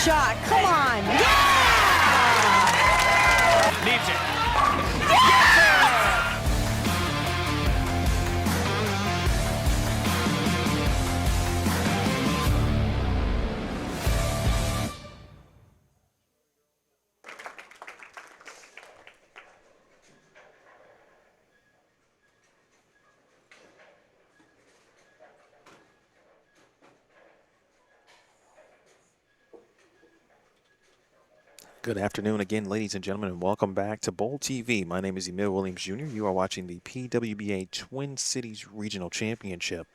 shot. Come on. Yeah! Needs it. Good afternoon again, ladies and gentlemen, and welcome back to Bowl TV. My name is Emil Williams Jr. You are watching the PWBA Twin Cities Regional Championship.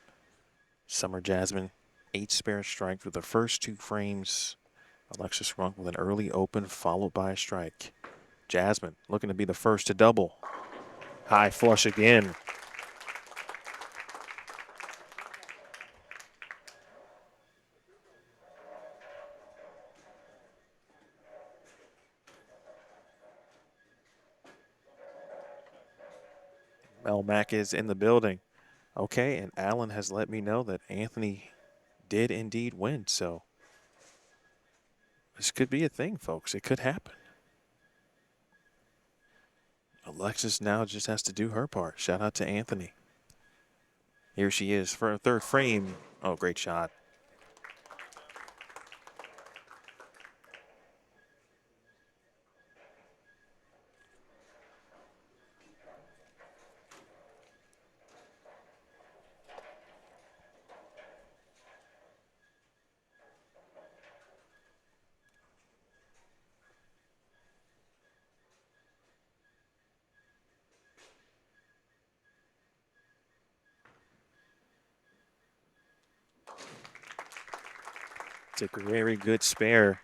Summer Jasmine, 8 spare strikes with the first 2 frames. Alexis Runk with an early open followed by a strike. Jasmine looking to be the first to double. High flush again. Melmac is in the building. Okay, and Alan has let me know that Anthony did indeed win, so this could be a thing, folks. It could happen. Alexis now just has to do her part. Shout out to Anthony. Here she is for a 3rd frame. Oh, great shot. It's a very good spare.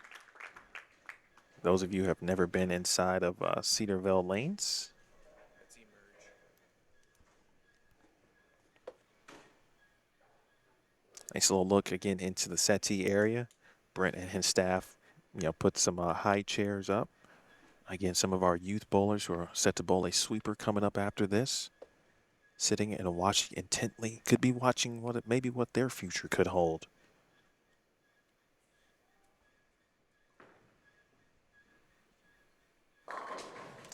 Those of you who have never been inside of Cedarville Lanes. Nice little look again into the settee area. Brent and his staff, put some high chairs up. Again, some of our youth bowlers who are set to bowl a sweeper coming up after this. Sitting and watching intently, could be watching what their future could hold.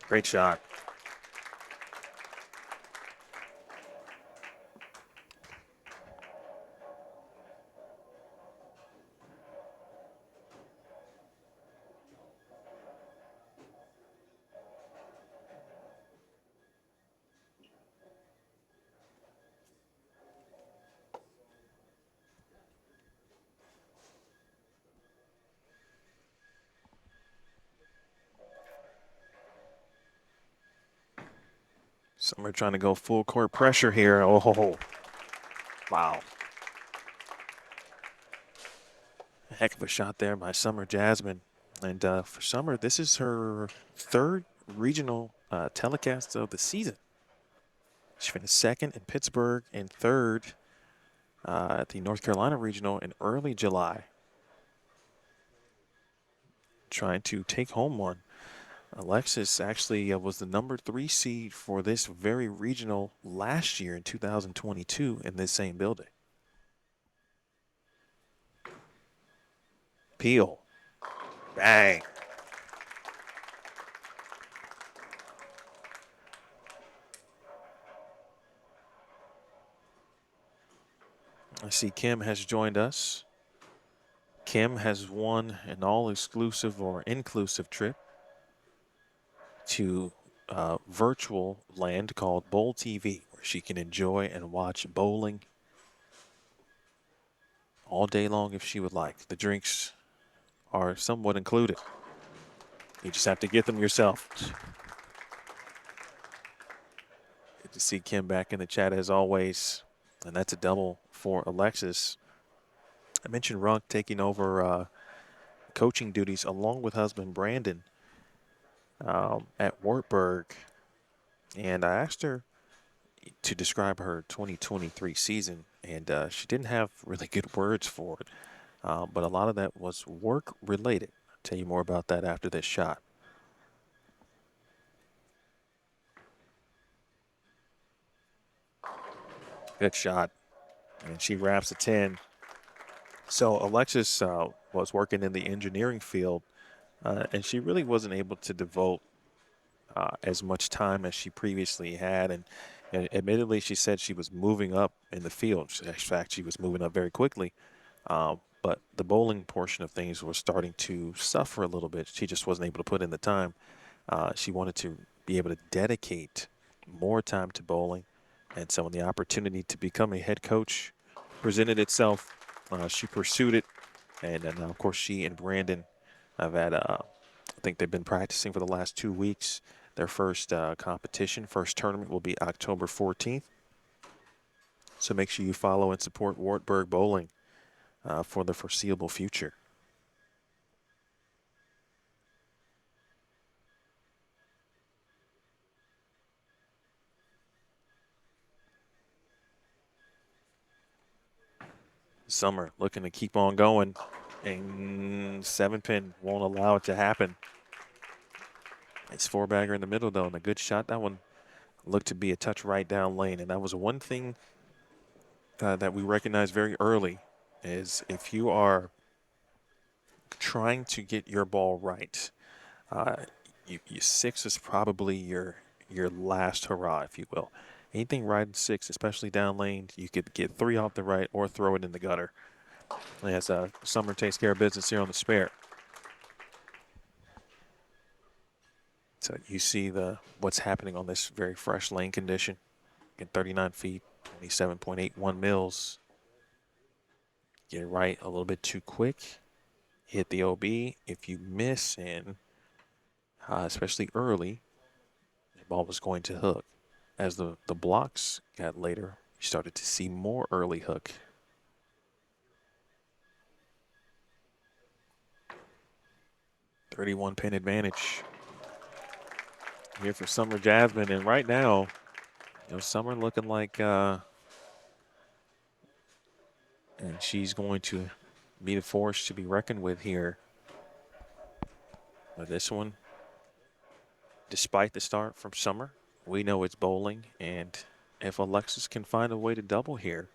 Great shot. Summer trying to go full court pressure here. Oh, wow. A heck of a shot there by Summer Jasmine. And for Summer, this is her 3rd regional telecast of the season. She finished 2nd in Pittsburgh and 3rd at the North Carolina Regional in early July. Trying to take home one. Alexis actually was the number 3 seed for this very regional last year in 2022 in this same building. Peel. Bang. I see Kim has joined us. Kim has won an all-exclusive or inclusive trip to virtual land called Bowl TV, where she can enjoy and watch bowling all day long if she would like. The drinks are somewhat included. You just have to get them yourself. Good to see Kim back in the chat as always. And that's a double for Alexis. I mentioned Runk taking over coaching duties along with husband Brandon at Wartburg. And I asked her to describe her 2023 season, and she didn't have really good words for it. But a lot of that was work related. I'll tell you more about that after this shot. Good shot. And she wraps a 10. So Alexis was working in the engineering field, and she really wasn't able to devote as much time as she previously had. And admittedly, she said she was moving up in the field. In fact, she was moving up very quickly. But the bowling portion of things was starting to suffer a little bit. She just wasn't able to put in the time. She wanted to be able to dedicate more time to bowling. And so when the opportunity to become a head coach presented itself, she pursued it. And now, of course, she and Brandon have had, I think they've been practicing for the last 2 weeks. Their first competition, first tournament will be October 14th. So make sure you follow and support Wartburg Bowling for the foreseeable future. Summer looking to keep on going, and 7-pin won't allow it to happen. It's 4-bagger in the middle, though, and a good shot. That one looked to be a touch right down lane, and that was one thing that we recognized very early is if you are trying to get your ball right, you 6 is probably your last hurrah, if you will. Anything right in 6, especially down lane, you could get 3 off the right or throw it in the gutter. As Summer takes care of business here on the spare. So you see what's happening on this very fresh lane condition. Get 39 feet, 27.81 mils. Get it right a little bit too quick. Hit the OB. If you miss in, especially early, the ball was going to hook. As the blocks got later, you started to see more early hook. 31-pin advantage here for Summer Jasmine. And right now, Summer looking like, and she's going to be the force to be reckoned with here. But this one, despite the start from Summer, we know it's bowling. And if Alexis can find a way to double here,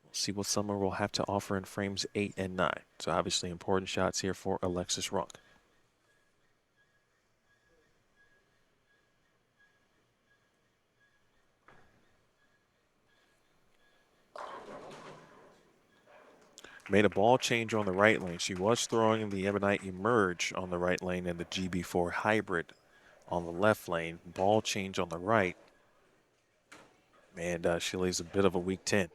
we'll see what Summer will have to offer in frames 8 and 9. So obviously important shots here for Alexis Runk. Made a ball change on the right lane. She was throwing the Ebonite Emerge on the right lane and the GB4 Hybrid on the left lane. Ball change on the right. And she leaves a bit of a weak 10.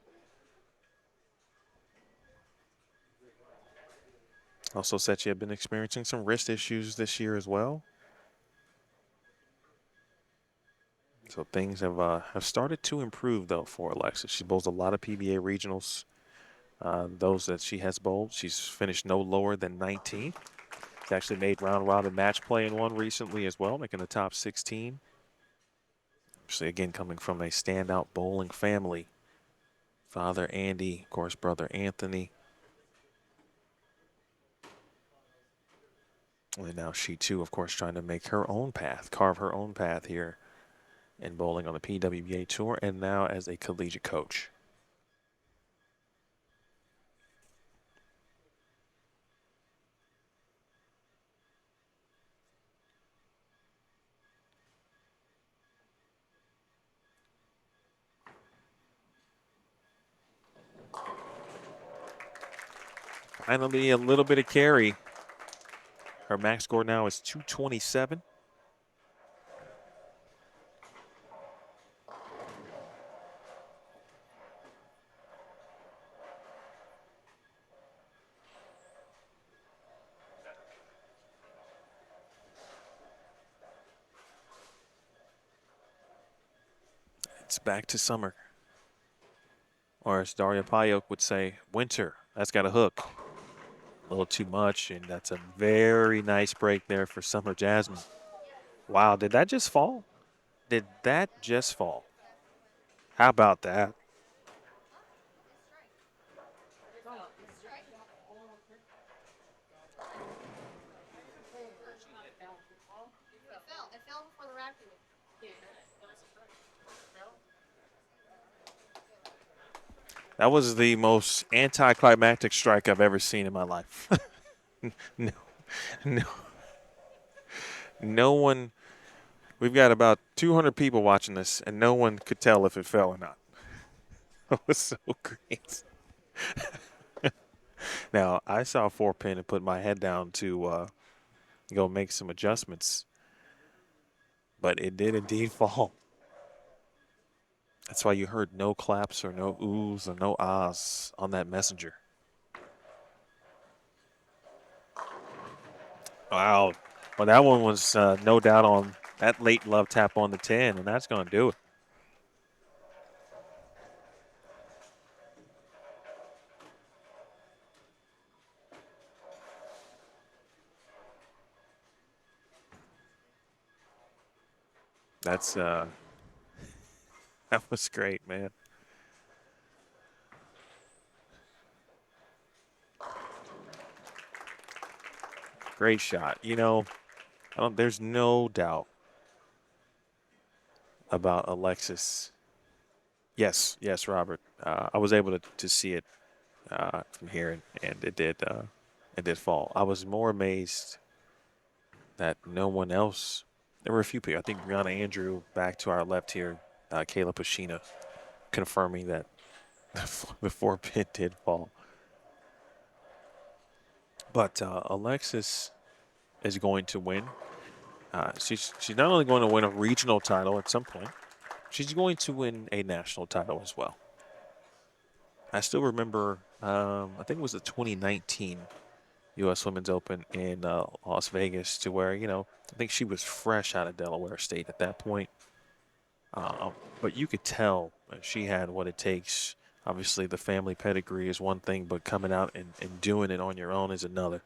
Also said she had been experiencing some wrist issues this year as well. So things have started to improve, though, for Alexis. She bowls a lot of PBA regionals. Those that she has bowled, she's finished no lower than 19. She's actually made round-robin match play in one recently as well, making the top 16. Actually, again, coming from a standout bowling family. Father Andy, of course, brother Anthony. And now she, too, of course, trying to make her own path, carve her own path here in bowling on the PWBA Tour, and now as a collegiate coach. Finally, a little bit of carry. Her max score now is 227. It's back to Summer. Or as Daria Payok would say, winter. That's got a hook. A little too much, and that's a very nice break there for Summer Jasmine. Wow, did that just fall? Did that just fall? How about that? That was the most anticlimactic strike I've ever seen in my life. no, no, no one. We've got about 200 people watching this, and no one could tell if it fell or not. It was so great. Now, I saw 4-pin and put my head down to go make some adjustments, but it did indeed fall. That's why you heard no claps or no oohs or no ahs on that messenger. Wow. Well, that one was no doubt on that late love tap on the 10, and that's going to do it. That's that was great, man. Great shot. You know, there's no doubt about Alexis. Yes, yes, Robert. I was able to see it from here, and it did fall. I was more amazed that no one else. There were a few people. I think Brianna Andrew back to our left here, Kayla Pashina, confirming that the 4-pin did fall. But Alexis is going to win. She's not only going to win a regional title at some point, she's going to win a national title as well. I still remember, I think it was the 2019 U.S. Women's Open in Las Vegas, to where, I think she was fresh out of Delaware State at that point. But you could tell she had what it takes. Obviously, the family pedigree is one thing, but coming out and doing it on your own is another.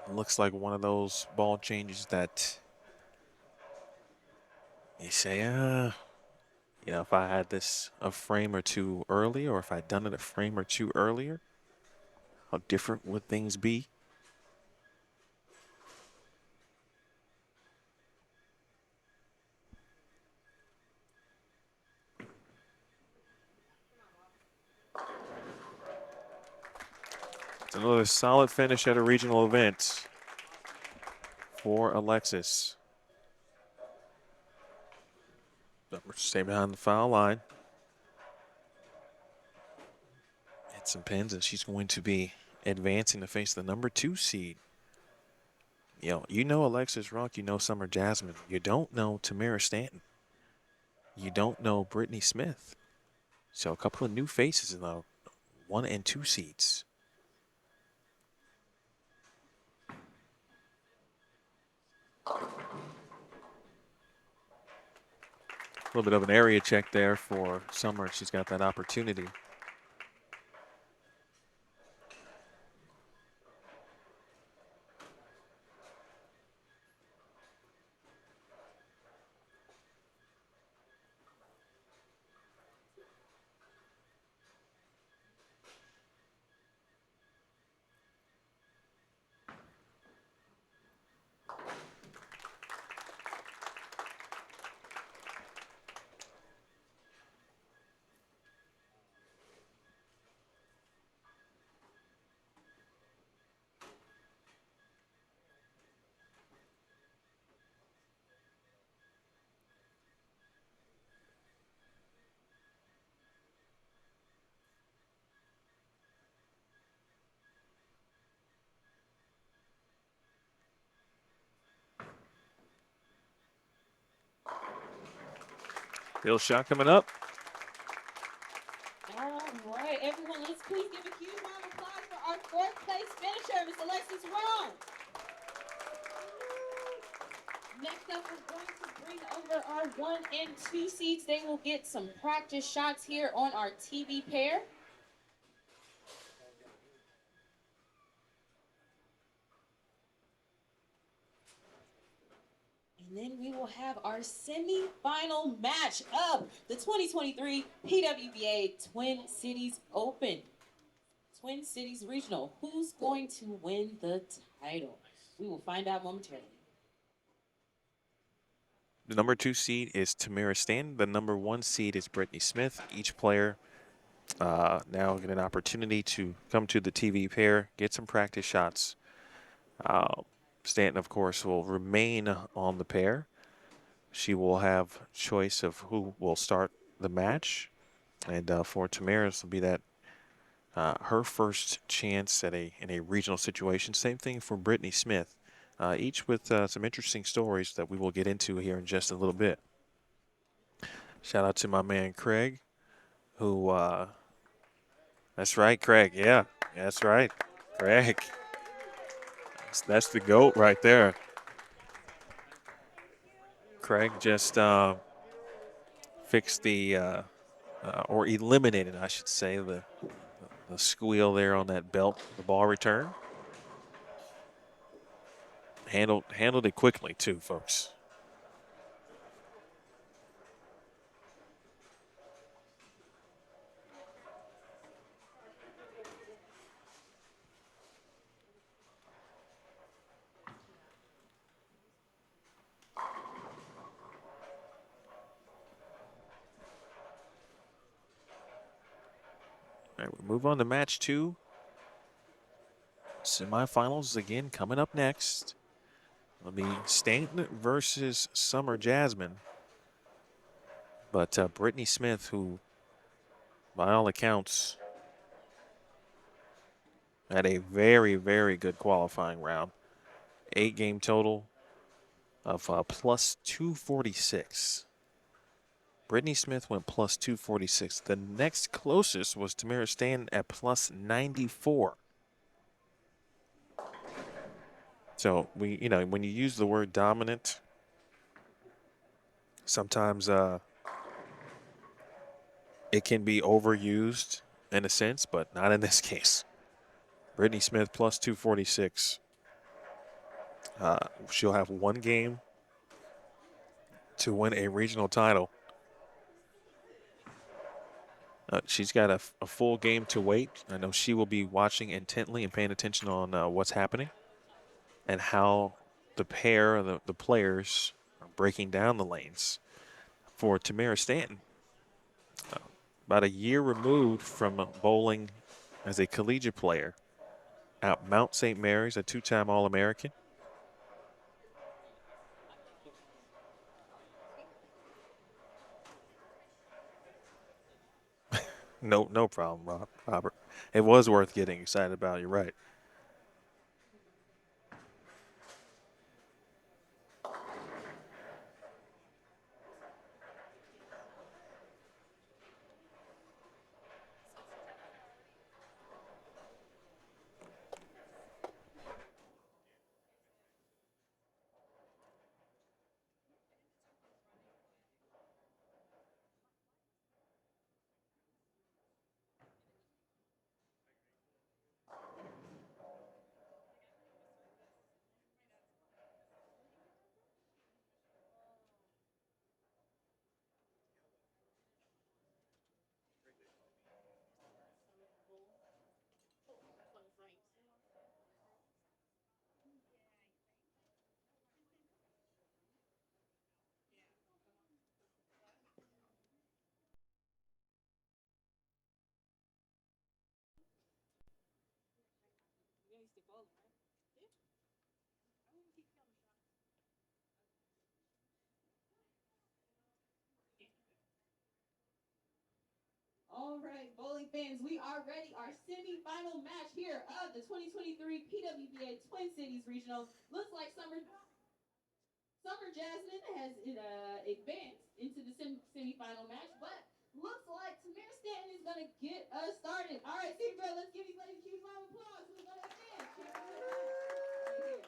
It looks like one of those ball changes that you say, if I had this a frame or two earlier, or if I'd done it a frame or two earlier, how different would things be? It's another solid finish at a regional event for Alexis. Stay behind the foul line. Hit some pins, and she's going to be advancing to face the number 2 seed. You know Alexis Runk, you know Summer Jasmine. You don't know Tamara Stanton. You don't know Brittany Smith. So a couple of new faces in the 1 and 2 seeds. A little bit of an area check there for Summer. She's got that opportunity. Bill shot coming up. All right, everyone, let's please give a huge round of applause for our 4th place finisher, Miss Alexis Runk. Next up, we're going to bring over our 1 and 2 seeds. They will get some practice shots here on our TV pair. And then we will have our semi-final match of the 2023 PWBA Twin Cities Open. Twin Cities Regional. Who's going to win the title? We will find out momentarily. The number 2 seed is Tamara Stanton. The number 1 seed is Brittany Smith. Each player now get an opportunity to come to the TV pair, get some practice shots. Stanton, of course, will remain on the pair. She will have choice of who will start the match. And for Tamara, this will be that her first chance at in a regional situation. Same thing for Brittany Smith, each with some interesting stories that we will get into here in just a little bit. Shout out to my man Craig, who that's right, Craig. Yeah, that's right, Craig. That's the GOAT right there. Craig just fixed the or eliminated, I should say, the squeal there on that belt, the ball return. Handled it quickly too, folks. All right, we move on to match 2. Semifinals again coming up next. It'll be Stanton versus Summer Jasmine. But Brittany Smith, who by all accounts had a very, very good qualifying round. 8-game total of plus 246. Brittany Smith went plus 246. The next closest was Tamara Stanton at plus 94. So when you use the word dominant, sometimes it can be overused in a sense, but not in this case. Brittany Smith plus 246. She'll have 1 game to win a regional title. She's got a full game to wait. I know she will be watching intently and paying attention on what's happening and how the pair, the players, are breaking down the lanes. For Tamara Stanton, about a year removed from bowling as a collegiate player at Mount St. Mary's, a 2-time All-American. No problem, Robert. It was worth getting excited about. You're right. All right, bowling fans, we are ready. Our semi-final match here of the 2023 PWBA Twin Cities Regional. Looks like Summer Jasmine has advanced into the semi-final match, but looks like Tamara Stanton is going to get us started. All right, City Bro, let's give these ladies a huge round of applause. Who's going to advance? Right here.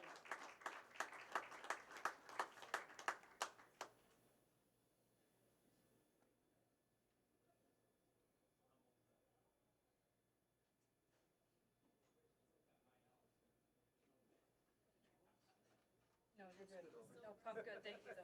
No, you're good. No, I'm good. Thank you, though.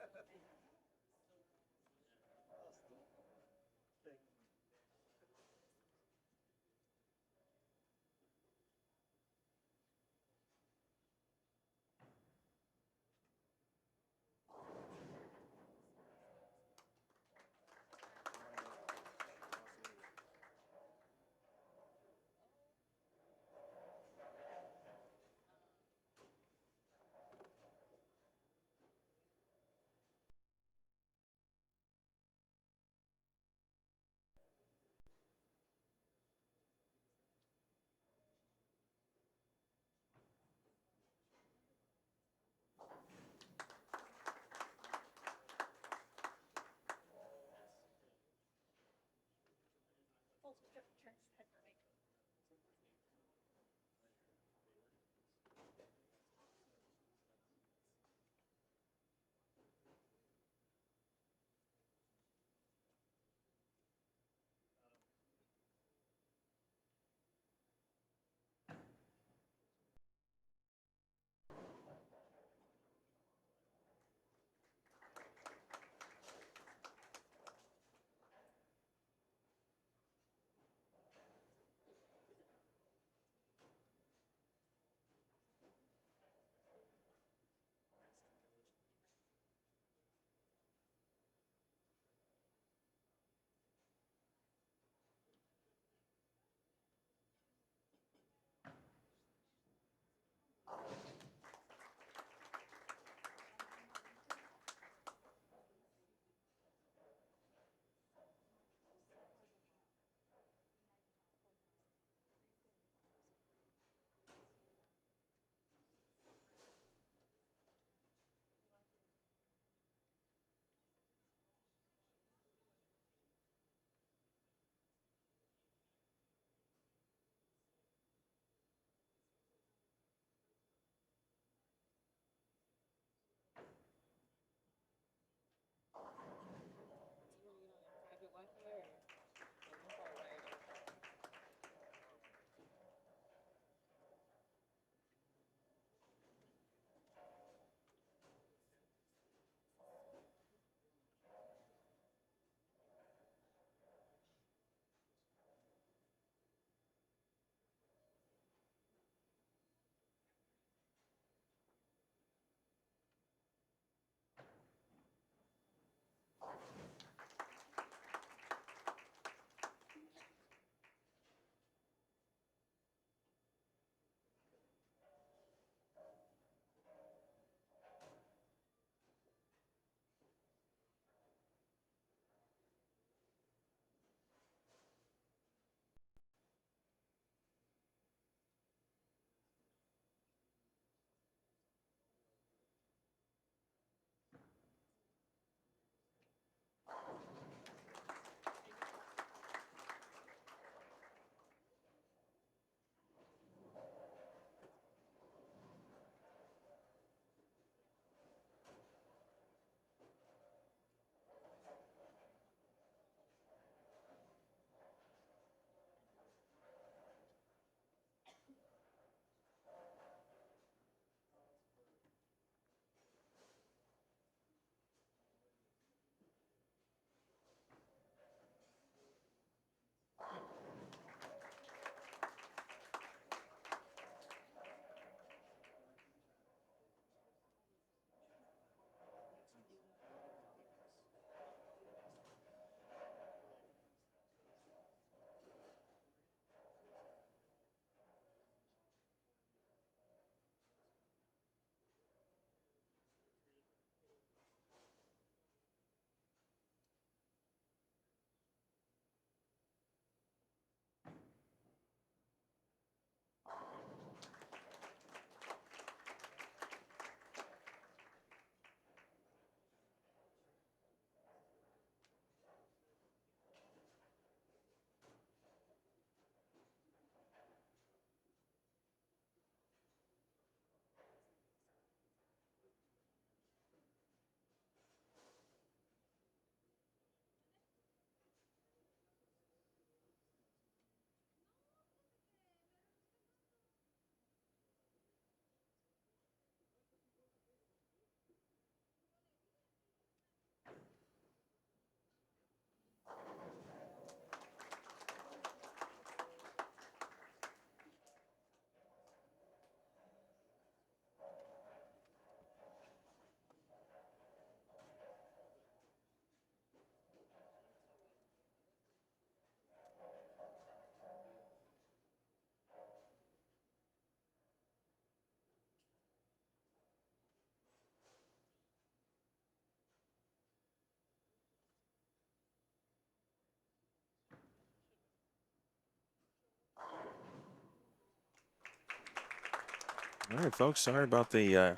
All right, folks. Sorry about the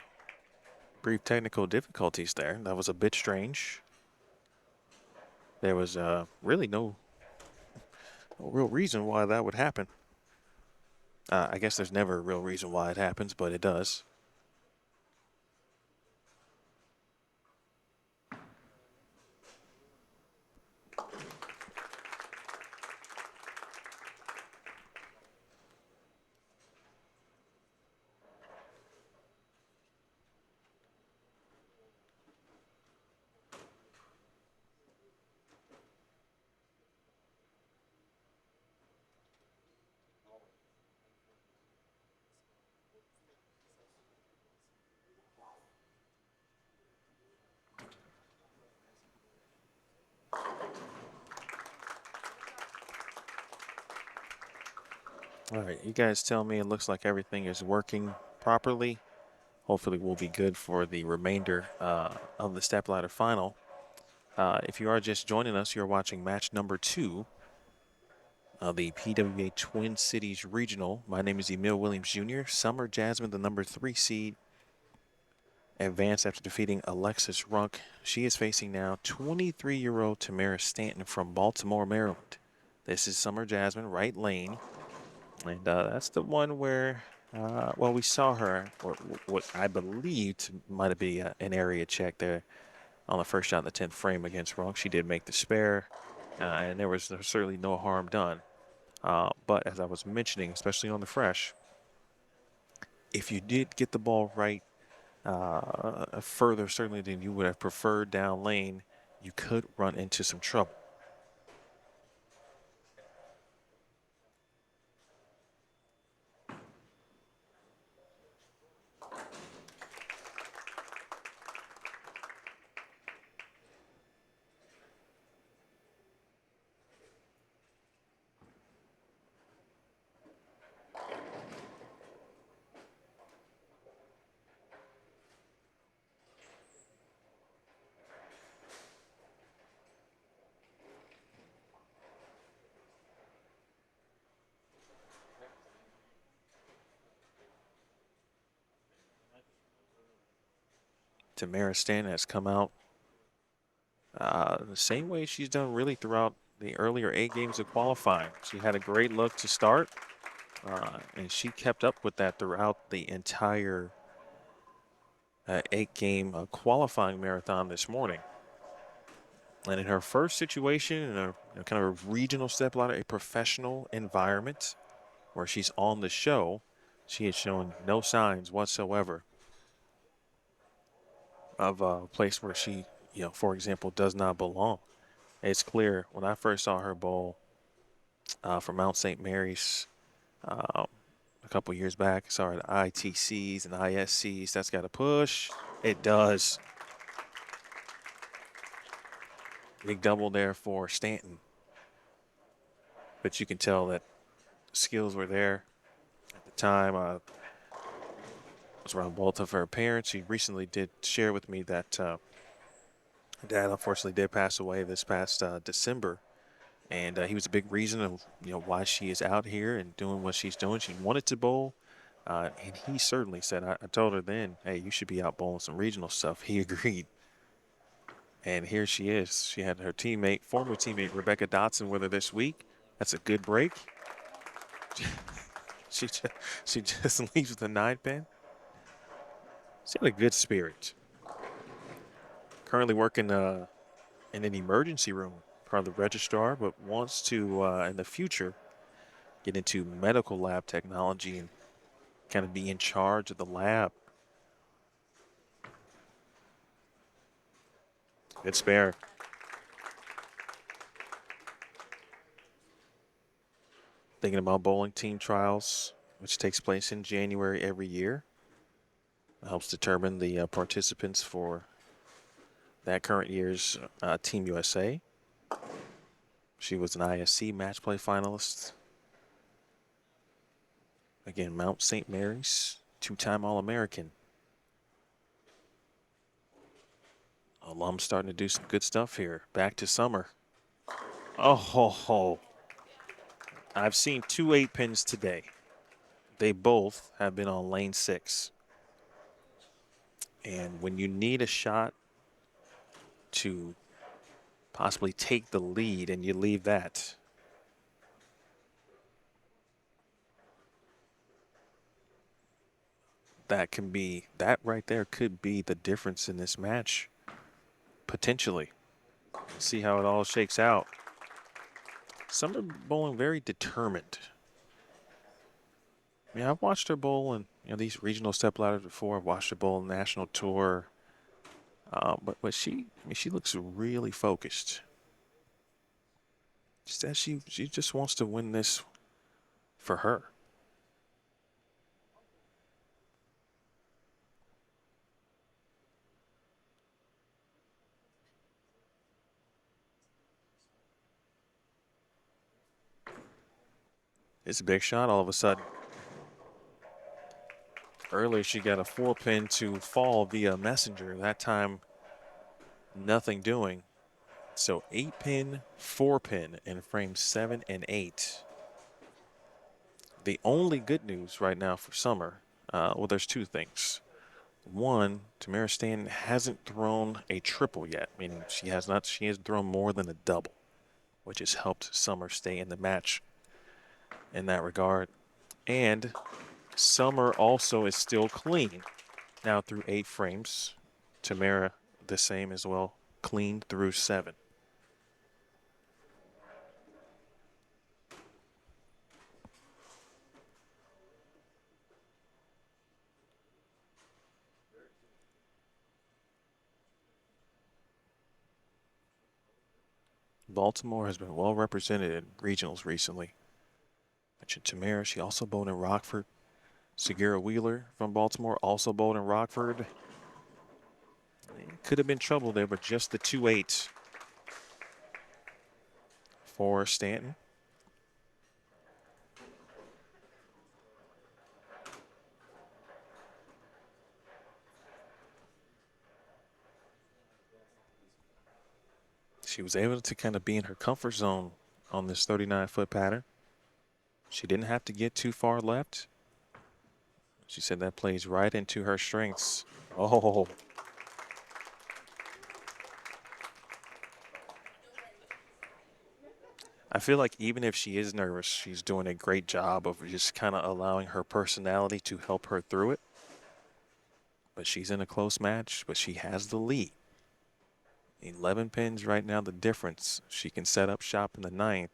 brief technical difficulties there. That was a bit strange. There was really no real reason why that would happen. I guess there's never a real reason why it happens, but it does. All right, you guys tell me it looks like everything is working properly. Hopefully we'll be good for the remainder of the stepladder final. If you are just joining us, you're watching match number 2 of the PWBA Twin Cities Regional. My name is Emil Williams Jr. Summer Jasmine, the number 3 seed, advanced after defeating Alexis Runk. She is facing now 23-year-old Tamara Stanton from Baltimore, Maryland. This is Summer Jasmine, right lane. And that's the one where, well, we saw her, or what I believed might be an area check there on the first shot in the 10th frame against Runk. She did make the spare, and there was certainly no harm done. But as I was mentioning, especially on the fresh, if you did get the ball right further, certainly than you would have preferred down lane, you could run into some trouble. Tamara Stanton has come out the same way she's done really throughout the earlier 8 games of qualifying. She had a great look to start, and she kept up with that throughout the entire 8-game qualifying marathon this morning. And in her first situation, in a kind of a regional stepladder, a professional environment where she's on the show, she has shown no signs whatsoever of a place where she, for example, does not belong. It's clear when I first saw her bowl from Mount St. Mary's a couple years back, saw her at ITCs and ISCs. That's got to push. It does. Big double there for Stanton. But you can tell that skills were there at the time. I was around both of her parents. She recently did share with me that dad unfortunately did pass away this past December. And he was a big reason of why she is out here and doing what she's doing. She wanted to bowl, and he certainly said, I told her then, hey, you should be out bowling some regional stuff. He agreed. And here she is. She had her teammate, former teammate Rebecca Dotson, with her this week. That's a good break. she just leaves with a 9-pin. She's got a good spirit. Currently working in an emergency room, part of the registrar, but wants to, in the future, get into medical lab technology and kind of be in charge of the lab. Good spare. Thinking about bowling team trials, which takes place in January every year. It helps determine the participants for that current year's Team USA. She was an ISC match play finalist. Again, Mount St. Mary's, 2-time All-American. Alum starting to do some good stuff here. Back to Summer. Oh, ho, ho. I've seen 2 8-pins today. they both have been on lane 6. And when you need a shot to possibly take the lead and you leave that, that right there could be the difference in this match, potentially. See how it all shakes out. Summer bowling very determined. I mean, I've watched her bowl in these regional step ladders before. I've watched her bowl national tour. But she looks really focused. She says she just wants to win this for her. It's a big shot all of a sudden. Earlier she got a 4-pin to fall via messenger. That time, nothing doing. So 8-pin, 4-pin in frames 7 and 8. The only good news right now for Summer, well, there's two things. One, Tamara Stanton hasn't thrown a triple yet, meaning she has thrown more than a double, which has helped Summer stay in the match in that regard. And Summer also is still clean now through 8 frames. Tamara the same as well, clean through 7. Baltimore has been well represented in regionals recently. Mentioned Tamara, she also bowled in Rockford. Segura Wheeler from Baltimore also bowled in Rockford. Could have been trouble there, but just the 2-8 for Stanton. She was able to kind of be in her comfort zone on this 39-foot pattern. She didn't have to get too far left. She said that plays right into her strengths. Oh. I feel like even if she is nervous, she's doing a great job of just kind of allowing her personality to help her through it. But she's in a close match, but she has the lead. 11 pins right now, the difference. She can set up shop in the 9th.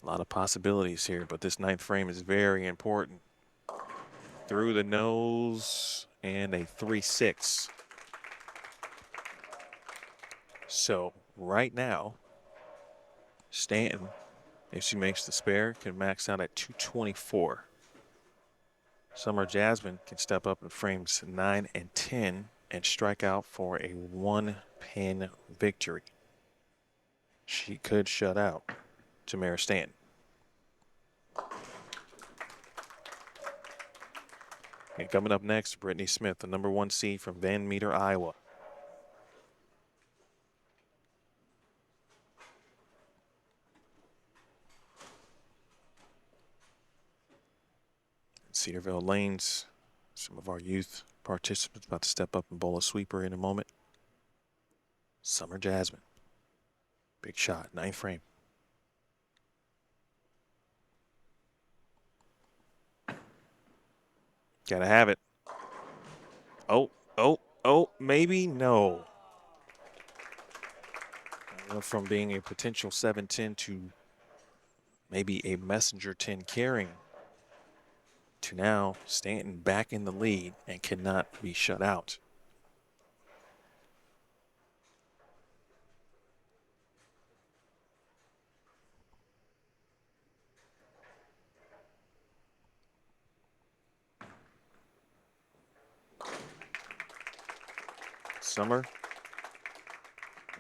A lot of possibilities here, but this 9th frame is very important. Through the nose and a 3-6. So right now, Stanton, if she makes the spare, can max out at 224. Summer Jasmine can step up in frames 9 and 10 and strike out for a 1-pin victory. She could shut out Tamara Stanton. And coming up next, Brittany Smith, the number 1 seed from Van Meter, Iowa. Cedarville Lanes, some of our youth participants about to step up and bowl a sweeper in a moment. Summer Jasmine. Big shot, 9th frame. Gotta have it. Oh, maybe no. Went from being a potential 7-10 to maybe a messenger 10 carrying to now Stanton back in the lead and cannot be shut out. Summer,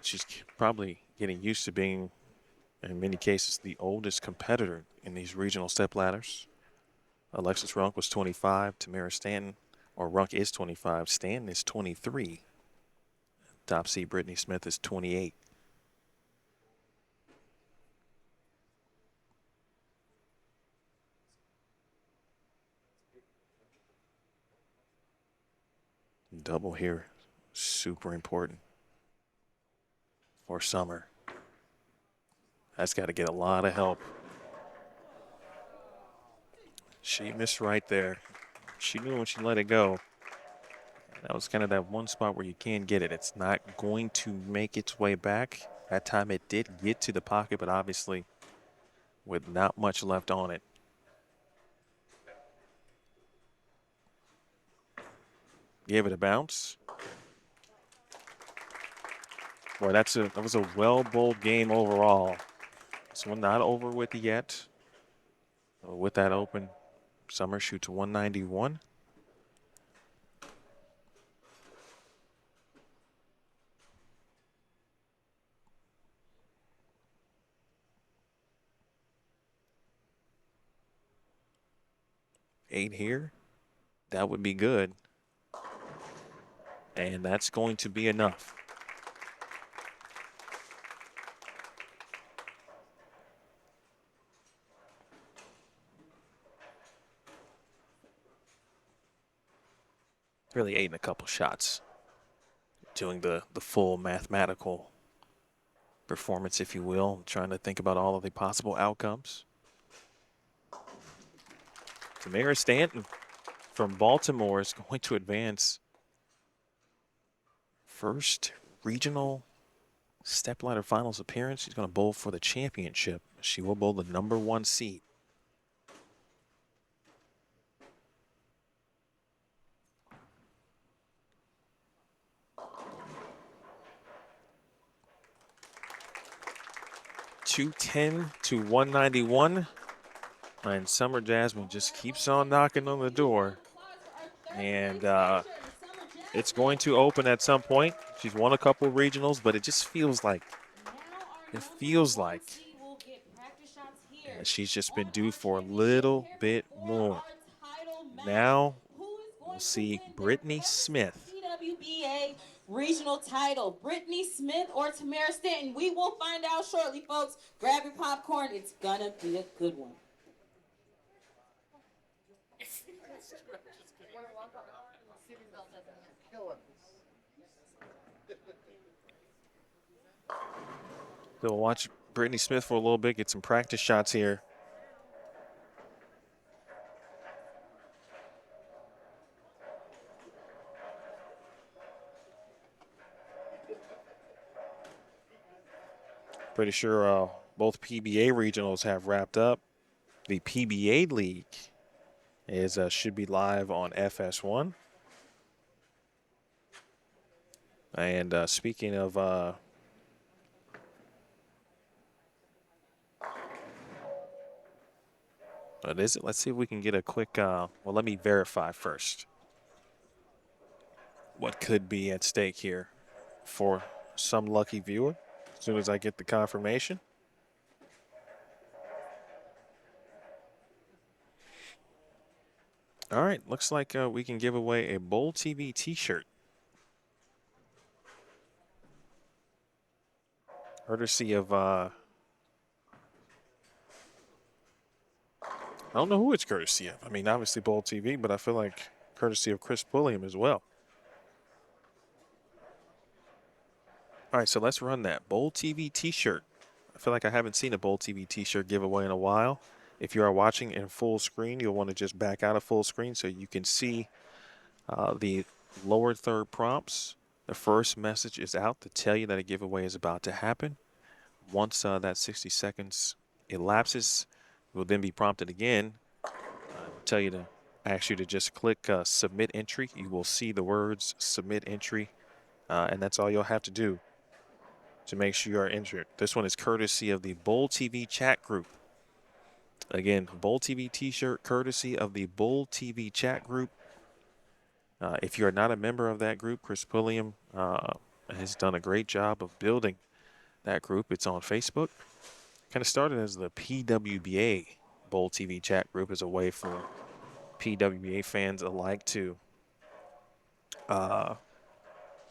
she's probably getting used to being, in many cases, the oldest competitor in these regional step ladders. Alexis Runk was 25. Tamara Stanton, or Runk is 25. Stanton is 23. Top seed Brittany Smith is 28. Double here, super important for Summer. That's got to get a lot of help. She missed right there. She knew when she let it go. That was kind of that one spot where you can't get it. It's not going to make its way back. That time it did get to the pocket, but obviously with not much left on it. Gave it a bounce. Boy, that was a well-bowled game overall. This one not over with yet. With that open, Summer shoots 191. Eight here. That would be good. And that's going to be enough. Really 8 and a couple shots. Doing the full mathematical performance, if you will. Trying to think about all of the possible outcomes. Tamara Stanton from Baltimore is going to advance. First regional stepladder finals appearance. She's going to bowl for the championship. She will bowl the #1 seed. .210 to 191. And Summer Jasmine just keeps on knocking on the door. And it's going to open at some point. She's won a couple of regionals, but it just feels like, she's just been due for a little bit more. Now we'll see Brittany Smith. PWBA regional title. Brittany Smith or Tamara Stanton. We will find out shortly, folks. Grab your popcorn. It's gonna be a good one. So we'll watch Brittany Smith for a little bit, get some practice shots here. Pretty sure both PBA regionals have wrapped up. The PBA league should be live on FS1. And speaking of what is it? Let's see if we can get a quick, well, let me verify first what could be at stake here for some lucky viewer as soon as I get the confirmation. All right, looks like we can give away a Bowl TV t-shirt. Courtesy of, I don't know who it's courtesy of. I mean, obviously Bowl TV, but I feel like courtesy of Chris Pulliam as well. All right, so let's run that Bowl TV t-shirt. I feel like I haven't seen a Bowl TV t-shirt giveaway in a while. If you are watching in full screen, you'll want to just back out of full screen so you can see the lower third prompts. The first message is out to tell you that a giveaway is about to happen. Once that 60 seconds elapses, you'll then be prompted again. Tell you to ask you to just click submit entry. You will see the words submit entry, and that's all you'll have to do to make sure you are entered. This one is courtesy of the Bowl TV chat group. Again, Bowl TV t-shirt courtesy of the Bowl TV chat group. If you are not a member of that group, Chris Pulliam has done a great job of building that group. It's on Facebook. Kind of started as the PWBA Bowl TV chat group as a way for PWBA fans alike to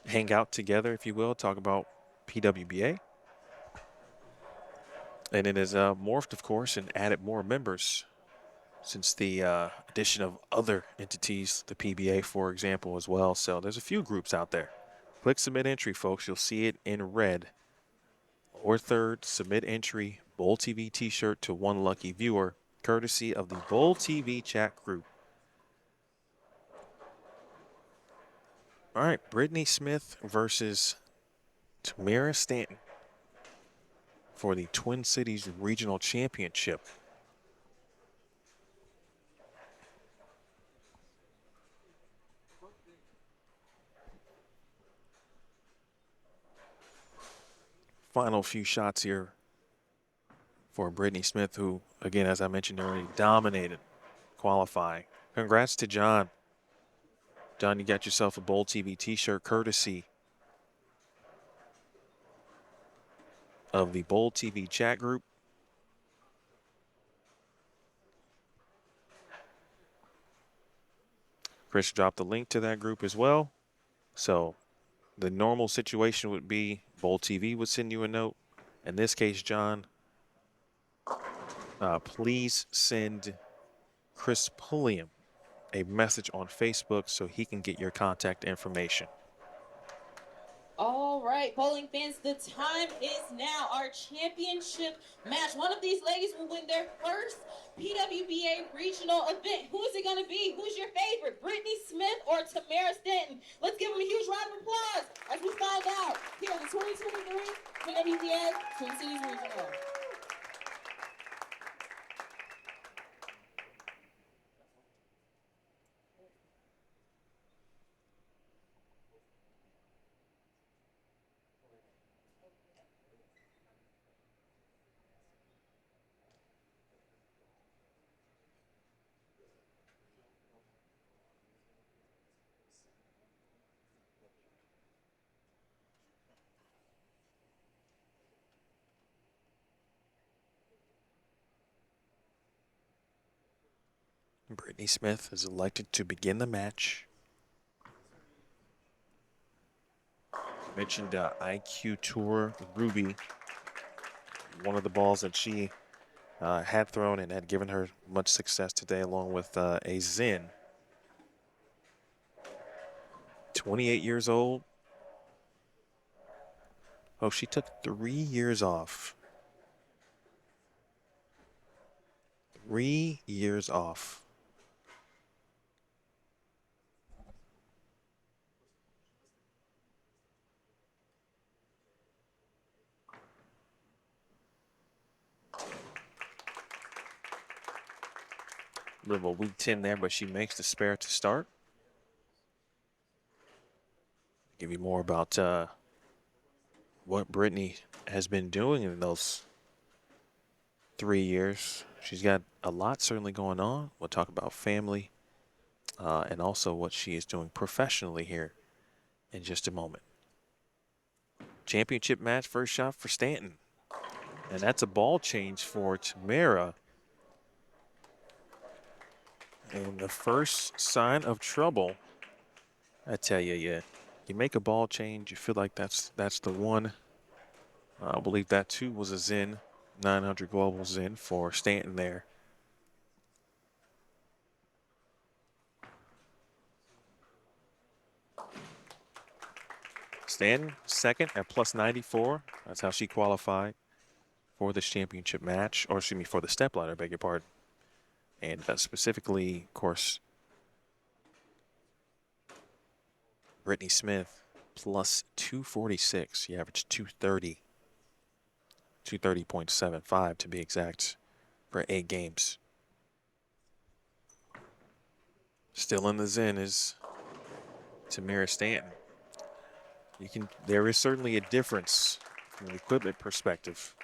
hang out together, if you will, talk about PWBA. And it has morphed, of course, and added more members since the addition of other entities, the PBA, for example, as well. So there's a few groups out there. Click submit entry, folks. You'll see it in red. Or third, submit entry, Bowl TV t-shirt to one lucky viewer, courtesy of the Bowl TV chat group. All right, Brittany Smith versus Tamara Stanton for the Twin Cities Regional Championship. Final few shots here for Brittany Smith, who, again, as I mentioned earlier, dominated qualifying. Congrats to John. John, you got yourself a Bowl TV t-shirt courtesy of the Bowl TV chat group. Chris dropped the link to that group as well. So the normal situation would be Bowl TV would send you a note. In this case, John, please send Chris Pulliam a message on Facebook so he can get your contact information. All right, bowling fans, the time is now. Our championship match. One of these ladies will win their first PWBA regional event. Who is it going to be? Who's your favorite? Brittany Smith or Tamara Stanton? Let's give them a huge round of applause as we find out here in the 2023 PWBA Twin Cities Regional. Brittany Smith is elected to begin the match. Mentioned IQ Tour Ruby, one of the balls that she had thrown and had given her much success today, along with a Zen. 28 years old. Oh, she took 3 years off. 3 years off. Little weak 10 there, but she makes the spare to start. Give you more about what Brittany has been doing in those 3 years. She's got a lot certainly going on. We'll talk about family and also what she is doing professionally here in just a moment. Championship match, first shot for Stanton. And that's a ball change for Tamara. And the first sign of trouble, I tell you, you make a ball change, you feel like that's the one. I believe that too was a Zen, 900 global Zen for Stanton there. Stanton second at plus 94. That's how she qualified for this championship match, or excuse me, for the step ladder, beg your pardon. And specifically, of course, Brittany Smith plus 246. She averaged 230. 230.75 to be exact for 8 games. Still in the Zen is Tamara Stanton. There is certainly a difference from an equipment perspective.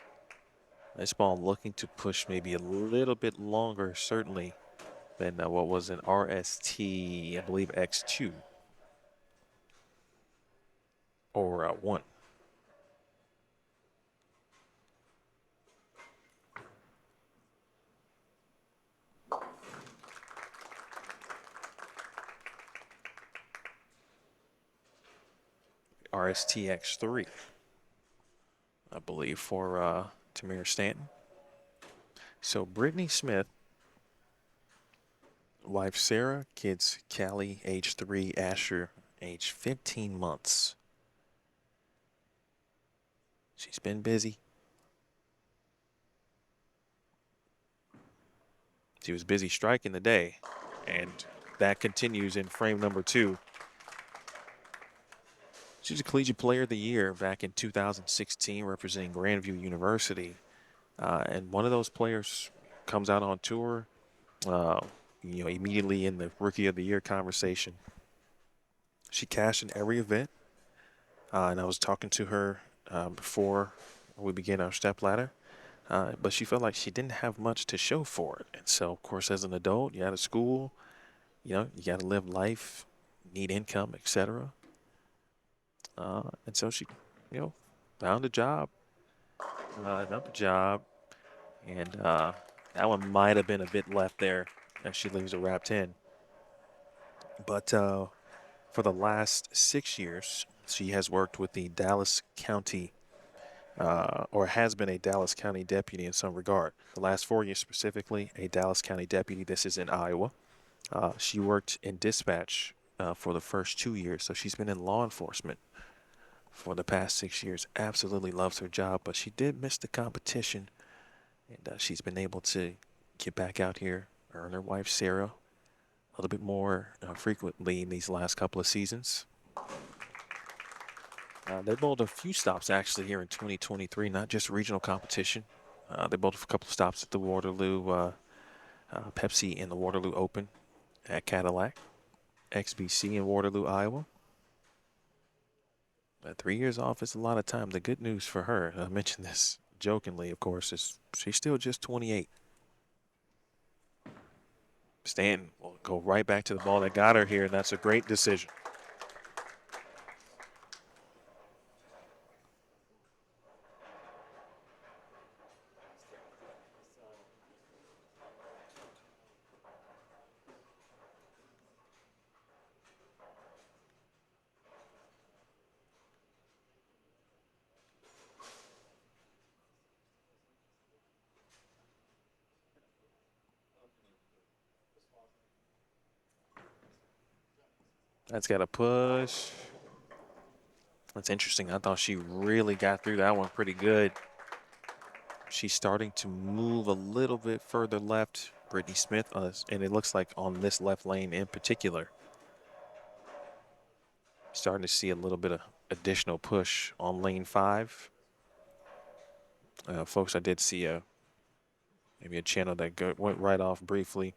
This ball looking to push maybe a little bit longer, certainly, than what was an RST, I believe, X2 or 1. RSTX3, I believe, for Tamara Stanton. So Brittany Smith wife Sarah, kids Callie, age 3, Asher, age 15 months. She's been busy. She was busy striking the day, and that continues in frame number 2. She's a Collegiate Player of the Year back in 2016, representing Grandview University. And one of those players comes out on tour, immediately in the Rookie of the Year conversation. She cashed in every event, and I was talking to her before we began our step ladder, but she felt like she didn't have much to show for it. And so, of course, as an adult, you're out of school, you got to live life, need income, etc. And so she, found a job, another job, and that one might have been a bit left there as she leaves a wrap 10. But for the last 6 years, she has worked with the Dallas County, or has been a Dallas County deputy in some regard. The last 4 years specifically, a Dallas County deputy. This is in Iowa. She worked in dispatch for the first 2 years, so she's been in law enforcement for the past 6 years. Absolutely loves her job, but she did miss the competition, and she's been able to get back out here, earn her wife Sarah a little bit more frequently in these last couple of seasons. They bowled a few stops actually here in 2023, not just regional competition. They bowled a couple of stops at the Waterloo Pepsi in the Waterloo Open at Cadillac, XBC in Waterloo, Iowa. 3 years off is a lot of time. The good news for her, I mentioned this jokingly, of course, is she's still just 28. Stanton will go right back to the ball that got her here, and that's a great decision. That's got a push. That's interesting. I thought she really got through that one pretty good. She's starting to move a little bit further left, Brittany Smith, and it looks like on this left lane in particular. Starting to see a little bit of additional push on lane 5. Folks, I did see maybe a channel that went right off briefly.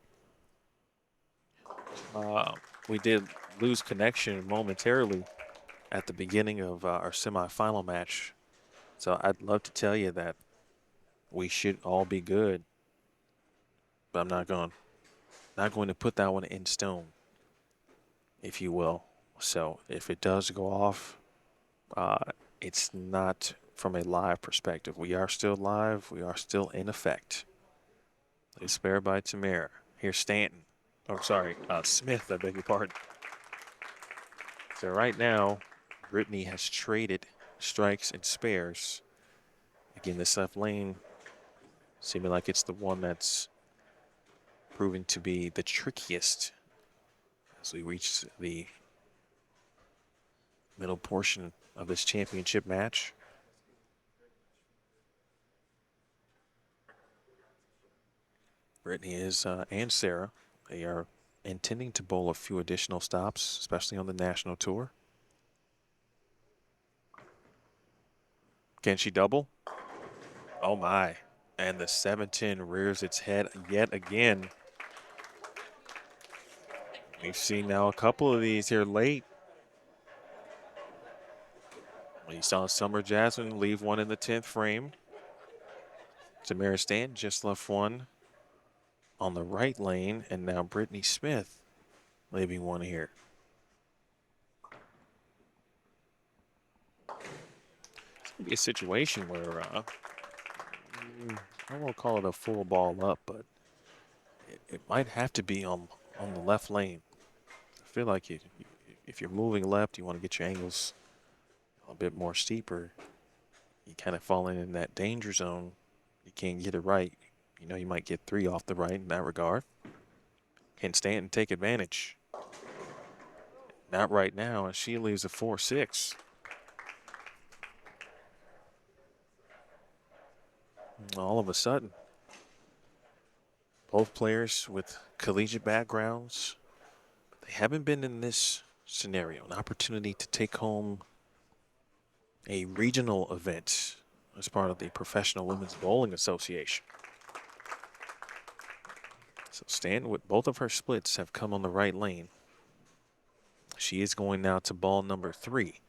We did lose connection momentarily at the beginning of our semifinal match. So I'd love to tell you that we should all be good, but I'm not going to put that one in stone, if you will. So if it does go off, it's not from a live perspective. We are still live. We are still in effect. It's spare by Tamara. Here's Stanton. Oh, sorry, Smith, I beg your pardon. So right now, Brittany has traded strikes and spares. Again, this left lane seeming like it's the one that's proving to be the trickiest as we reach the middle portion of this championship match. Brittany and Sarah, they are intending to bowl a few additional stops, especially on the national tour. Can she double? Oh my. And the 7-10 rears its head yet again. We've seen now a couple of these here late. We saw Summer Jasmine leave one in the 10th frame. Tamara Stanton just left one on the right lane, and now Brittany Smith leaving one here. It's going to be a situation where I won't call it a full ball up, but it might have to be on the left lane. I feel like if you're moving left, you want to get your angles a bit more steeper. You kind of fall in that danger zone. You can't get it right. You might get 3 off the right in that regard. Can Stanton take advantage? Not right now, and she leaves a 4-6. All of a sudden, both players with collegiate backgrounds, they haven't been in this scenario, an opportunity to take home a regional event as part of the Professional Women's Bowling Association. So Stanton, with both of her splits, have come on the right lane. She is going now to ball number 3.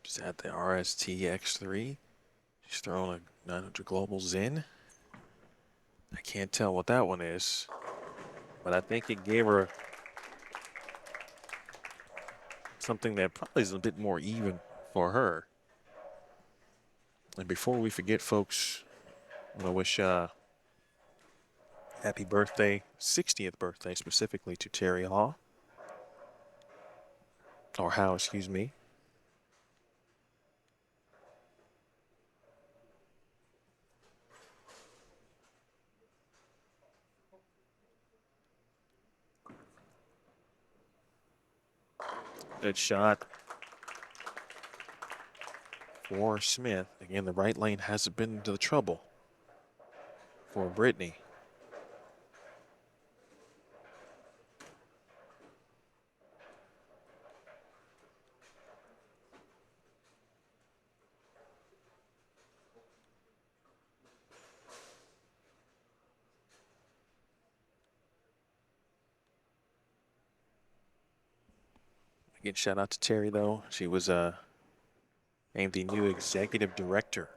She's at the RSTX3. She's throwing a 900 Global Zen. I can't tell what that one is, but I think it gave her something that probably is a bit more even for her. And before we forget, folks, I want to wish happy birthday, 60th birthday specifically to Terry Howe. Or Howe, excuse me. Good shot for Smith. Again, the right lane hasn't been the trouble for Brittany. Again, shout out to Terry, though. She was named the new executive director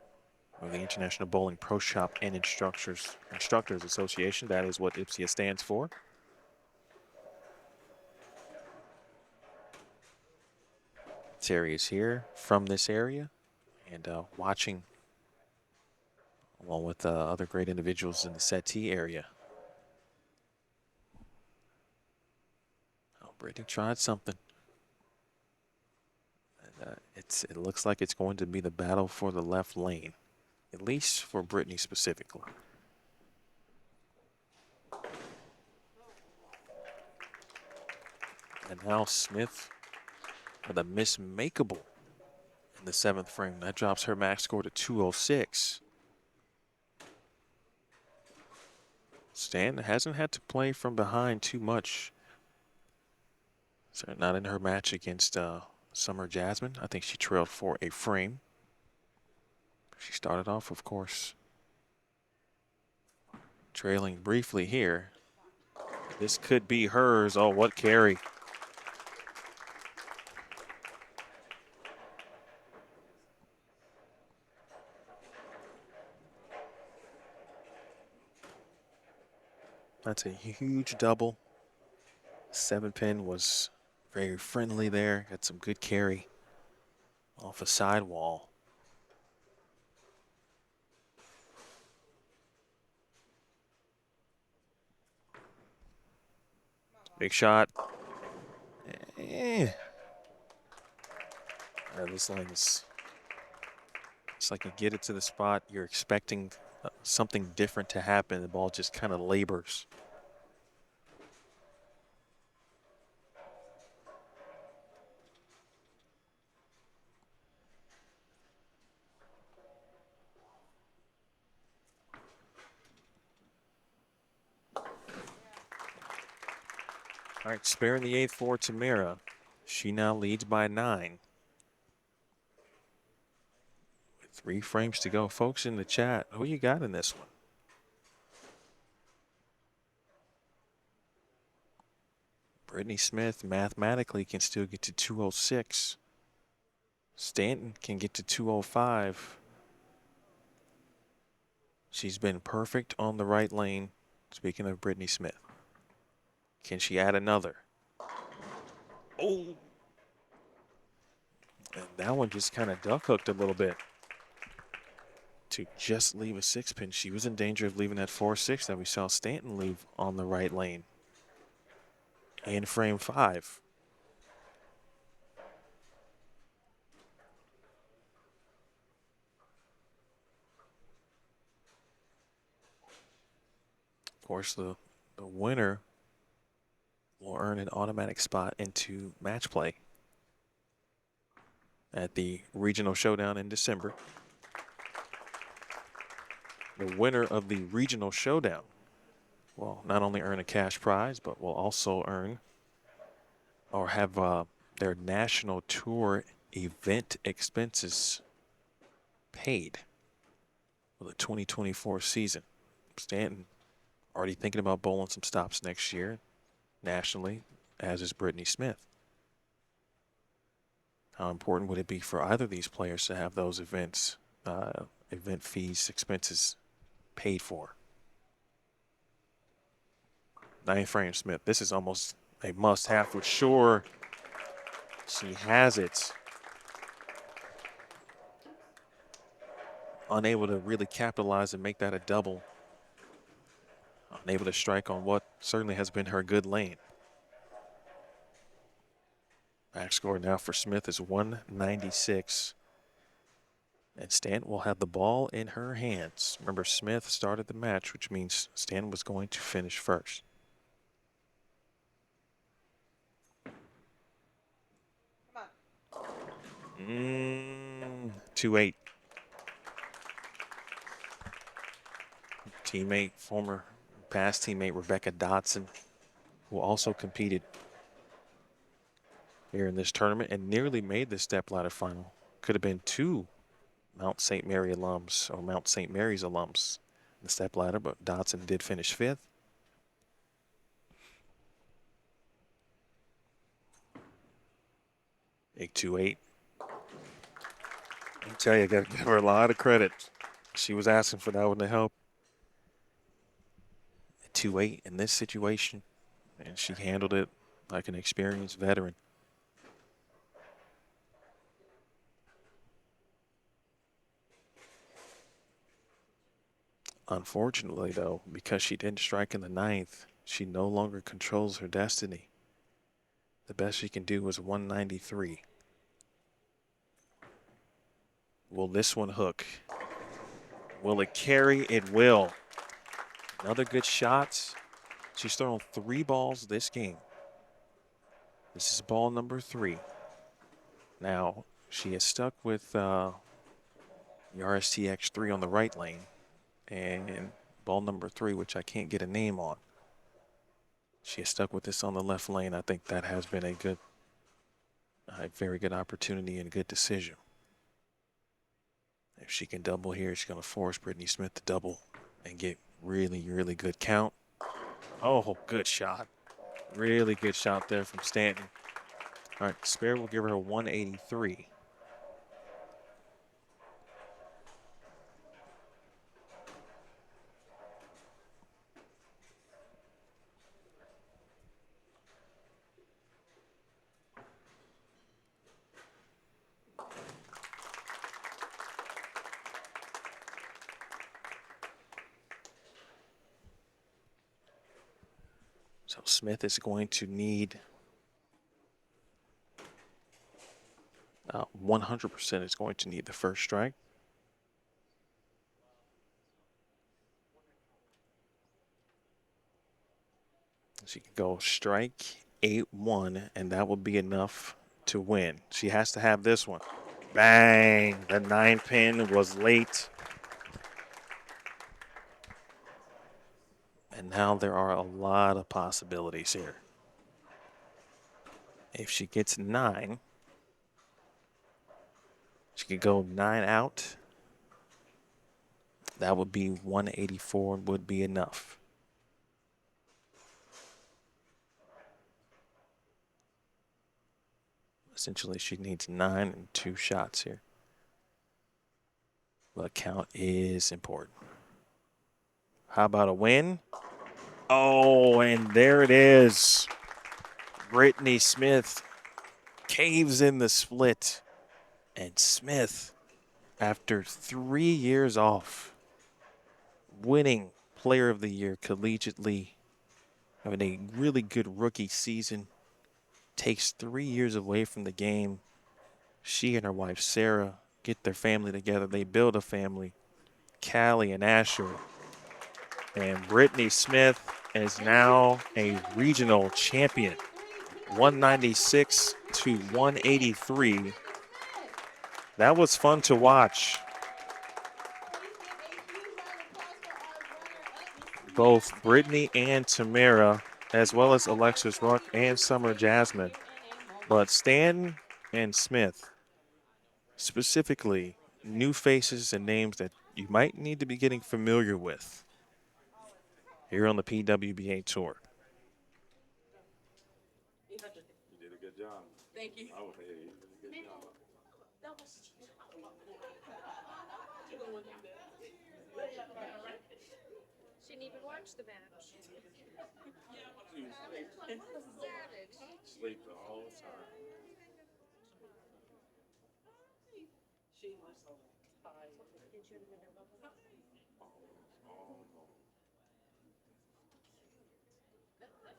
of the International Bowling Pro Shop and Instructors Association. That is what IPSIA stands for. Terry is here from this area and watching along with other great individuals in the settee area. Oh, Brittany tried something. And, it looks like it's going to be the battle for the left lane, at least for Brittany specifically. And now Smith with a mismakeable in the 7th frame. That drops her max score to 206. Stan hasn't had to play from behind too much. So not in her match against Summer Jasmine. I think she trailed for a frame. She started off, of course, trailing briefly here. This could be hers. Oh, what carry. That's a huge double. 7-pin was very friendly there. Got some good carry off a sidewall. Big shot. This line is, it's like you get it to the spot, you're expecting something different to happen. The ball just kind of labors. All right, sparing the 8th for Tamara. She now leads by 9. With 3 frames to go. Folks in the chat, who you got in this one? Brittany Smith mathematically can still get to 206. Stanton can get to 205. She's been perfect on the right lane. Speaking of Brittany Smith. Can she add another? Oh! And that one just kind of duck hooked a little bit to just leave a 6-pin. She was in danger of leaving that 4-6 that we saw Stanton leave on the right lane. In frame 5. course, the winner will earn an automatic spot into match play at the regional showdown in December. The winner of the regional showdown will not only earn a cash prize, but will also earn or have their national tour event expenses paid for the 2024 season. Stanton already thinking about bowling some stops next year nationally, as is Brittany Smith. How important would it be for either of these players to have those event fees, expenses paid for? Ninth frame Smith. This is almost a must-have for sure. She has it. Unable to really capitalize and make that a double. Unable to strike on what certainly has been her good lane. Max score now for Smith is 196. And Stanton will have the ball in her hands. Remember, Smith started the match, which means Stanton was going to finish first. Come on. 2-8. Former past teammate Rebecca Dotson, who also competed here in this tournament and nearly made the stepladder final. Could have been two Mount St. Mary alums or Mount St. Mary's alums in the stepladder, but Dotson did finish 5th. Big 2-8. I tell you, I got to give her a lot of credit. She was asking for that one to help. 2-8 in this situation, and she handled it like an experienced veteran. Unfortunately, though, because she didn't strike in the 9th, she no longer controls her destiny. The best she can do is 193. Will this one hook? Will it carry? It will. Another good shot. She's thrown 3 balls this game. This is ball number 3. Now, she is stuck with the RSTX3 on the right lane. And ball number 3, which I can't get a name on. She is stuck with this on the left lane. I think that has been a very good opportunity and a good decision. If she can double here, she's going to force Brittany Smith to double and get really, really good count. Oh, good shot. Really good shot there from Stanton. All right, spare will give her a 183. So Smith is going to need 100% is going to need the first strike. She can go strike 8-1, and that will be enough to win. She has to have this one. Bang! The 9-pin was late. And now there are a lot of possibilities here. If she gets 9, she could go 9 out. That would be 184 would be enough. Essentially, she needs 9 and 2 shots here. But count is important. How about a win? Oh, and there it is. Brittany Smith caves in the split. And Smith, after 3 years off, winning Player of the Year collegiately, having a really good rookie season, takes 3 years away from the game. She and her wife, Sarah, get their family together. They build a family. Callie and Asher And Brittany Smith is now a regional champion, 196 to 183. That was fun to watch. Both Brittany and Tamara, as well as Alexis Ruck and Summer Jasmine. But Stan and Smith, specifically, new faces and names that you might need to be getting familiar with here on the PWBA Tour. You did a good job. Thank you. I would say you did a good job. She didn't even watch the match. Savage. Sleep the whole time. She was so tired. Did you have a bubble?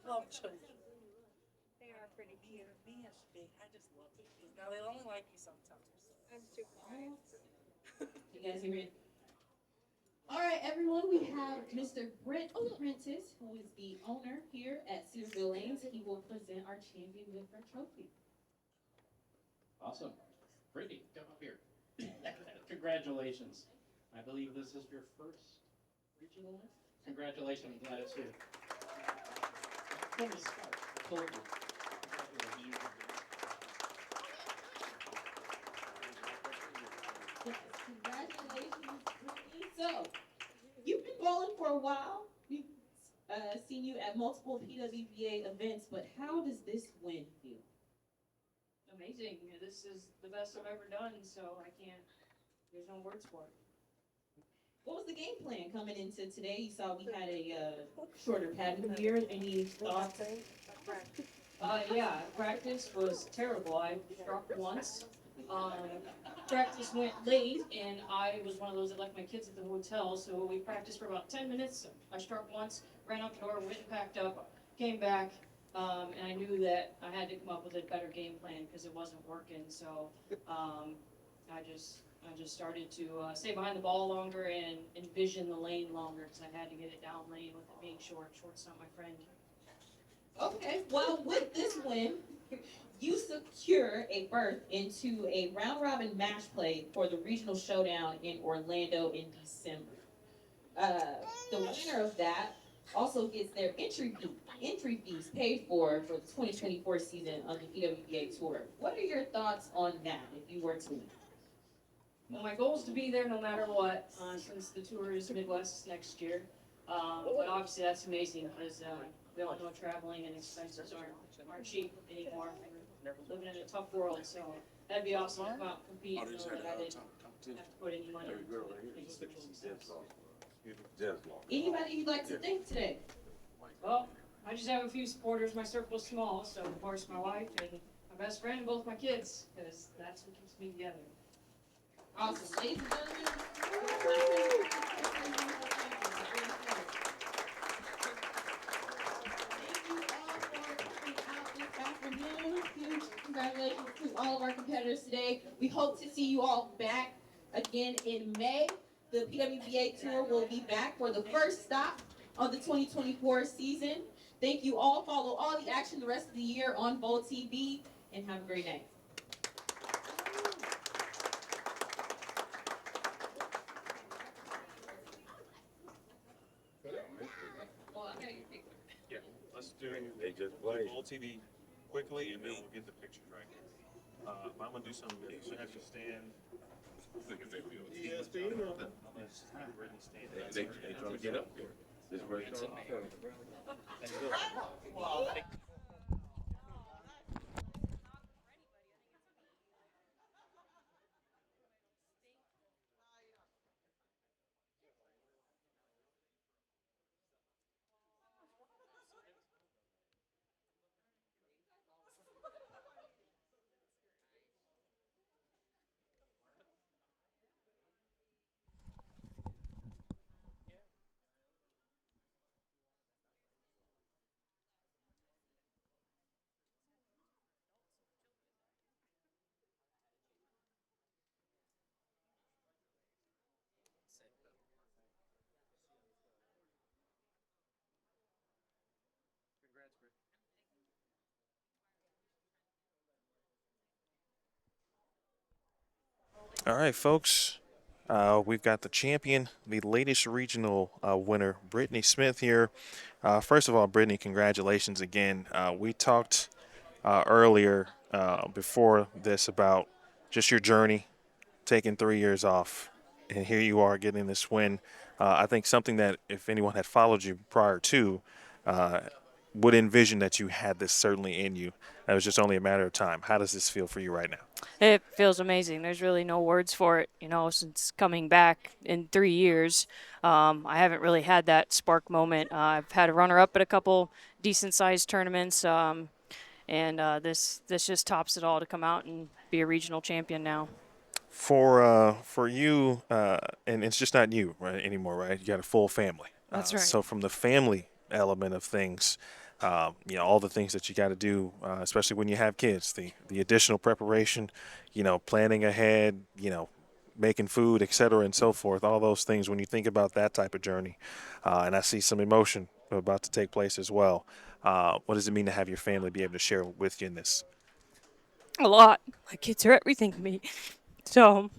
Love children. They are pretty cute. Me and Big, I just love it. Now they only like you sometimes. I'm super tired. You guys hear it? All right, everyone, we have Mr. Brent Prentice, who is the owner here at Cedarville Lanes. He will present our champion with her trophy. Awesome. Brittany, come up here. Congratulations. I believe this is your first regional win. Congratulations. I'm glad it's here. Yes, congratulations, Brittany. So, you've been bowling for a while. We've seen you at multiple PWBA events, but how does this win feel? Amazing. This is the best I've ever done, so there's no words for it. What was the game plan coming into today? You saw we had a shorter padding here. Any thoughts? Yeah, practice was terrible. I struck once. Practice went late, and I was one of those that left my kids at the hotel, so we practiced for about 10 minutes. I struck once, ran out the door, went and packed up, came back, and I knew that I had to come up with a better game plan because it wasn't working. So I just started to stay behind the ball longer and envision the lane longer because I had to get it down lane with it being short. Short's not my friend. Okay, well, with this win, you secure a berth into a round-robin match play for the regional showdown in Orlando in December. The winner of that also gets their entry fees paid for the 2024 season of the PWBA Tour. What are your thoughts on that if you were to win? Well, my goal is to be there no matter what, since the tour is Midwest next year. But obviously that's amazing because we all know traveling and expenses aren't cheap anymore. We're living in a tough world, so that'd be awesome to come out and compete and know that I didn't have to put any money into it. Anybody you'd like to thank today? Well, I just have a few supporters. My circle's small, so of course my wife and my best friend and both my kids, because that's what keeps me together. Awesome. Ladies and gentlemen. Huge congratulations to all of our competitors today. We hope to see you all back again in May. The PWBA Tour will be back for the first stop of the 2024 season. Thank you all. Follow all the action the rest of the year on Bowl TV, and have a great night. Well, I'm gonna get big. Yeah, let's do They just play. Bowl TV quickly, and then we'll get the pictures right. I'm gonna do something good. So have you stand. ESPN. They trying to get up there. This is where it's on. All right, folks. We've got the champion, the latest regional winner, Brittany Smith here. First of all, Brittany, congratulations again. We talked earlier before this about just your journey, taking 3 years off, and here you are getting this win. I think something that if anyone had followed you prior to uh, would envision that you had this certainly in you. That was just only a matter of time. How does this feel for you right now? It feels amazing. There's really no words for it. You know, since coming back in 3 years, I haven't really had that spark moment. I've had a runner-up at a couple decent-sized tournaments, and this just tops it all to come out and be a regional champion now. For you, and it's just not you right anymore, right? You got a full family. That's right. So from the family element of things, you know, all the things that you got to do, especially when you have kids, the additional preparation, you know, planning ahead, you know, making food, et cetera, and so forth. All those things. When you think about that type of journey, and I see some emotion about to take place as well. What does it mean to have your family be able to share with you in this? A lot. My kids are everything to me. So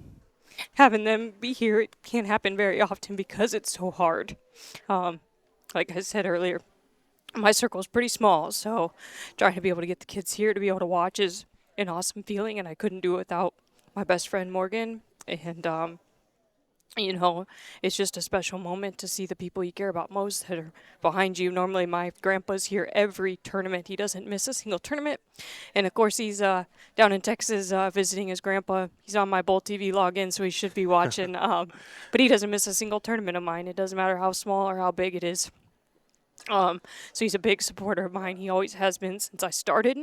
having them be here, it can't happen very often because it's so hard. Like I said earlier, my circle is pretty small, so trying to be able to get the kids here to be able to watch is an awesome feeling, and I couldn't do it without my best friend Morgan. And you know, it's just a special moment to see the people you care about most that are behind you. Normally, my grandpa's here every tournament. He doesn't miss a single tournament. And, of course, he's down in Texas visiting his grandpa. He's on my Bowl TV login, so he should be watching. But he doesn't miss a single tournament of mine. It doesn't matter how small or how big it is. So he's a big supporter of mine. He always has been since I started.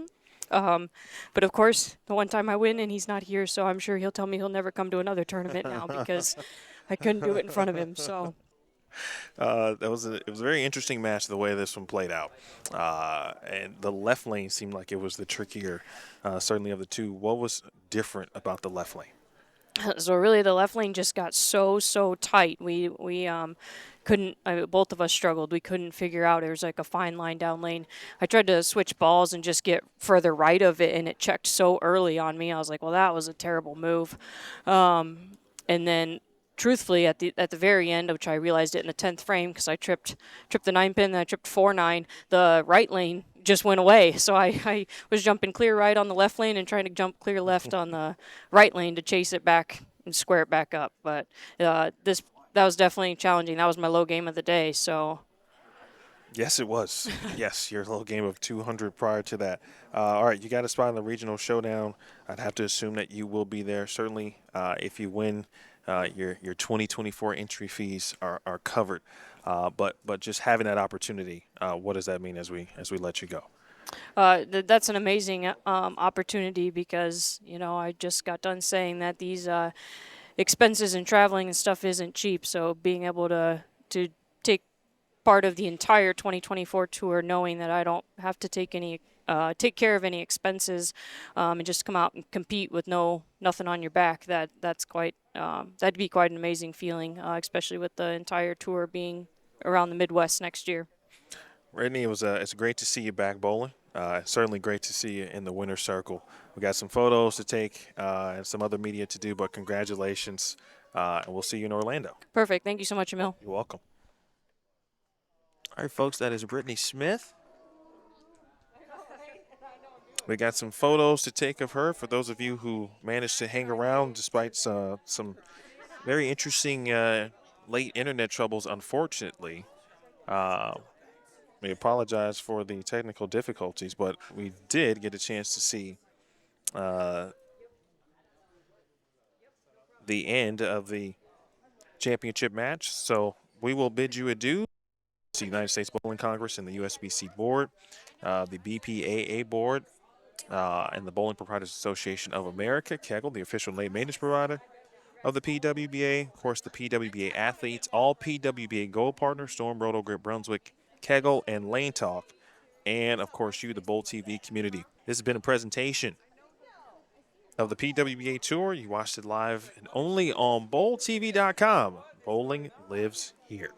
But of course, the one time I win and he's not here, so I'm sure he'll tell me he'll never come to another tournament now because I couldn't do it in front of him. So it was a very interesting match the way this one played out, and the left lane seemed like it was the trickier, certainly of the two. What was different about the left lane? So really, the left lane just got so tight. We couldn't. Both of us struggled. We couldn't figure out. It was like a fine line down lane. I tried to switch balls and just get further right of it, and it checked so early on me. I was like, well, that was a terrible move. And then, truthfully, at the very end, which I realized it in the 10th frame because I tripped the 9 pin, then I tripped 4-9. The right lane just went away. So I was jumping clear right on the left lane and trying to jump clear left on the right lane to chase it back and square it back up. But that was definitely challenging. That was my low game of the day. So. Yes, it was. Yes, your little game of 200 prior to that. All right, you got a spot in the regional showdown. I'd have to assume that you will be there. Certainly, if you win, your 2024 entry fees are covered. But just having that opportunity, what does that mean as we let you go? That's an amazing opportunity because, you know, I just got done saying that these expenses and traveling and stuff isn't cheap. So being able to take part of the entire 2024 tour, knowing that I don't have to take care of any expenses, and just come out and compete with nothing on your back. That's quite that'd be quite an amazing feeling, especially with the entire tour being around the Midwest next year. Brittany, it's great to see you back bowling. Certainly great to see you in the winner's circle. We got some photos to take and some other media to do, but congratulations, and we'll see you in Orlando. Perfect. Thank you so much, Emil. You're welcome. All right, folks, that is Brittany Smith. We got some photos to take of her for those of you who managed to hang around despite some very interesting late internet troubles, unfortunately. We apologize for the technical difficulties, but we did get a chance to see the end of the championship match. So we will bid you adieu. The United States Bowling Congress and the USBC board, the BPAA board, and the Bowling Proprietors Association of America, Kegel, the official lane maintenance provider of the PWBA. Of course, the PWBA athletes, all PWBA Gold partners, Storm, Roto Grip, Brunswick, Kegel, and Lane Talk. And, of course, you, the Bowl TV community. This has been a presentation of the PWBA Tour. You watched it live and only on BowlTV.com. Bowling lives here.